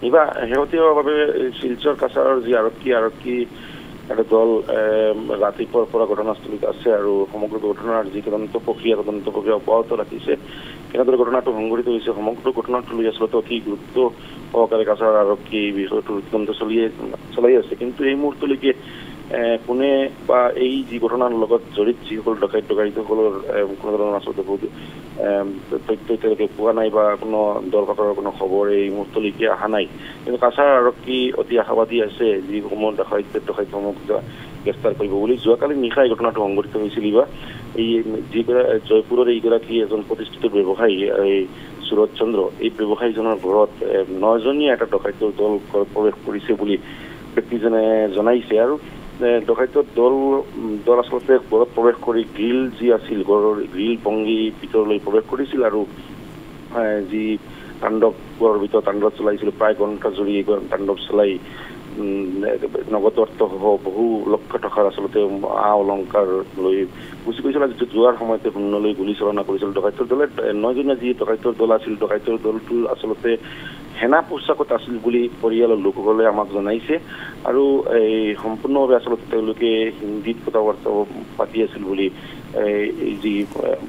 ইবা শেহতীয়াভাৱে শিলচৰ কাছাৰৰ যি আৰক্ষী এটা দল ৰাতিপুৱাৰ পৰা ঘটনাস্থলীত আছে আৰু সমগ্ৰ ঘটনাৰ যি তদন্ত প্ৰক্ৰিয়া অব্যাহত ৰাখিছে কেনেদৰে ঘটনাটো সংঘটিত হৈছে সমগ্ৰ ঘটনাটো লৈ আচলতে অতি গুৰুত্ব সহকাৰে কাছাৰ আৰক্ষী বিষয়টো তদন্ত চলাই আছে কিন্তু এই মুহূৰ্তলৈকে কোনে বা এই যি ঘটনাৰ লগত জড়িত যিসকল ডকাইতসকলৰ কোনো ধৰণৰ আচলতে তথ্য এতিয়ালৈকে পোৱা নাই বা কোনো দৰকাৰৰ কোনো খবৰ এই মুহূৰ্তলৈকে অহা নাই কিন্তু কাছাৰ আৰক্ষী অতি আশাবাদী আছে যিসমূহ ডকাইতসমূহ গ্ৰেপ্তাৰ কৰিব বুলি যোৱাকালি নিশা এই ঘটনাটো সংঘটিত হৈছিল বা এই জয়পুৰৰ এইগৰাকী এজন প্ৰতিষ্ঠিত ব্যৱসায়ী এই সুৰজ চন্দ্ৰ এই ব্যৱসায়ীজনৰ ঘৰত 9জনীয়া এটা ডকাইতৰ দল প্ৰৱেশ কৰিছে বুলি ব্যক্তিজনে জনাইছে আৰু ডকাইতৰ দল আচলতে ঘৰত প্ৰৱেশ কৰি গ্ৰিল যি আছিল ঘৰৰ গ্ৰিল ভংগী ভিতৰলৈ প্ৰৱেশ কৰিছিল আৰু যি তাণ্ডৱৰ ভিতৰত তাণ্ডৱ চলাইছিল প্ৰায় ঘণ্টা জুৰি তাণ্ডৱ চলাই নগদ অৰ্থসহ বহু লক্ষ টকাৰ আচলতে অলংকাৰ লৈ গুচি গৈছিল যোৱাৰ সময়তে শূন্যলৈ গুলীচালনা কৰিছিল ডকাইতৰ দলে 9জনীয়া যি ডকাইতৰ দল আছিল ডকাইতৰ দলটো আচলতে সেনা পোছাকত আছিল বুলি পৰিয়ালৰ লোকসকলে আমাক জনাইছে আৰু এই সম্পূৰ্ণভাৱে আচলতে তেওঁলোকে হিন্দীত কথা বাৰ্তা পাতি আছিল বুলি যি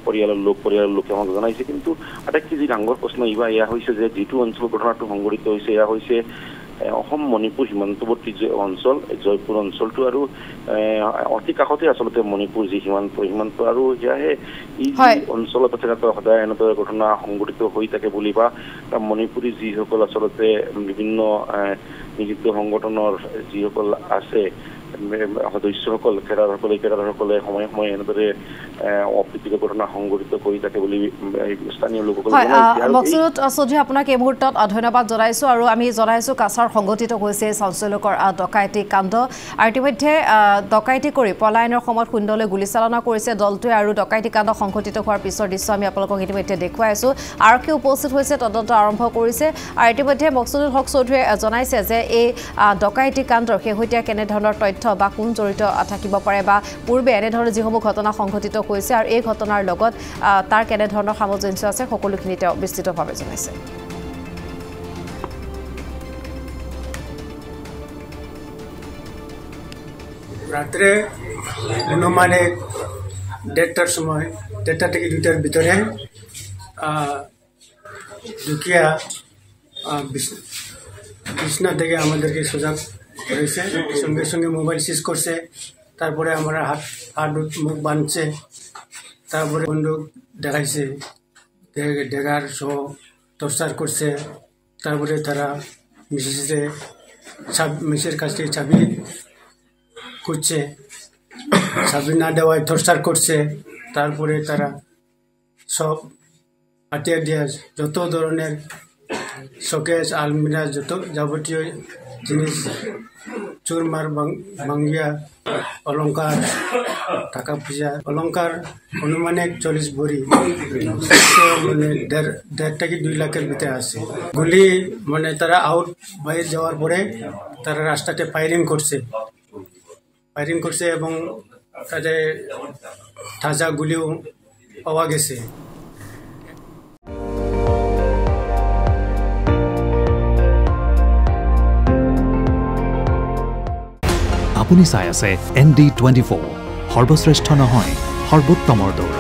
পৰিয়ালৰ লোকে আমাক জনাইছে কিন্তু আটাইতকৈ যি ডাঙৰ প্ৰশ্ন এয়া হৈছে যে যিটো অঞ্চলত ঘটনাটো সংঘটিত হৈছে এয়া হৈছে অসম মণিপুৰ সীমান্তৱৰ্তী অঞ্চল জয়পুৰ অঞ্চলটো আৰু অতি কাষতে আচলতে মণিপুৰ যি সীমান্ত আৰু সেয়াহে এই অঞ্চলত সদায় এনেদৰে ঘটনা সংঘটিত হৈ থাকে বুলি বা মণিপুৰী যিসকল আচলতে বিভিন্ন নিষিদ্ধ সংগঠনৰ যিসকল আছে সদস্যসকল কেডাৰসকলে সময়ে সময়ে এনেদৰে অপ্ৰীতিকৰ ঘটনা সংঘটিত কৰি থাকে বুলি স্থানীয় লোকসকলে মকসুদ চৌধুৰী আপোনাক এই মুহূৰ্তত ধন্যবাদ জনাইছো আৰু আমি জনাইছো কাছাৰ সংঘটিত হৈছে চাঞ্চল্যকৰ ডকাইতি কাণ্ড আৰু ইতিমধ্যে ডকাইতি কৰি পলায়নৰ সময়ত শূন্যলৈ গুলীচালনা কৰিছে দলটোৱে আৰু ডকাইতি কাণ্ড সংঘটিত হোৱাৰ পিছৰ দৃশ্য আমি আপোনালোকক ইতিমধ্যে দেখুৱাইছো আৰক্ষী উপস্থিত হৈছে তদন্ত আৰম্ভ কৰিছে আৰু ইতিমধ্যে মকসুদুল হক চৌধুৰীয়ে জনাইছে যে এই ডকাইতি কাণ্ডৰ শেহতীয়া কেনেধৰণৰ তথ্য বা কোন জড়িত থাকিব পাৰে বা পূৰ্বে এনেধৰণৰ যিসমূহ ঘটনা সংঘটিত হৈছে আৰু এই ঘটনাৰ লগত তাৰ কেনেধৰণৰ সামঞ্জস্য আছে সকলোখিনি তেওঁ বিস্তৃতভাৱে জনাইছে রাত্রে অনুমানে 1:30টার সময় 1:30 থেকে 2টার ভিতরে দুকিয়া বিছনা থেকে আমাদেরকে সজাগ করেছে সঙ্গে সঙ্গে মোবাইল সিজ করছে তারপরে আমরা হাত মুখ বাঁধছে তারপরে বন্দুক দেখাইছে ডেগার সহ টর্চার করছে তারপরে তারা মিসের কাছ থেকে চাবি খুঁজছে চাবি না দেওয়ায় টর্চার করছে তারপরে তারা সব হাতিয়ার দিয়ে যত ধরনের শোকেস আলমিরা যত যাবতীয় জিনিস চুরমার ভাঙ্গিয়া অলঙ্কার টাকা পয়সা অলঙ্কার অনুমানিক 40 ভরি মানে 1.5 থেকে 2 লাখের ভিতরে আছে গুলি মানে তারা আউট বাইরে যাওয়ার পরে তারা রাস্তাতে ফায়ারিং করছে এবং তাদের তাজা গুলিও পাওয়া গেছে আপুনি চাই আছে ND24 সৰ্বশ্ৰেষ্ঠ নহয় সৰ্বোত্তমৰ দৌৰ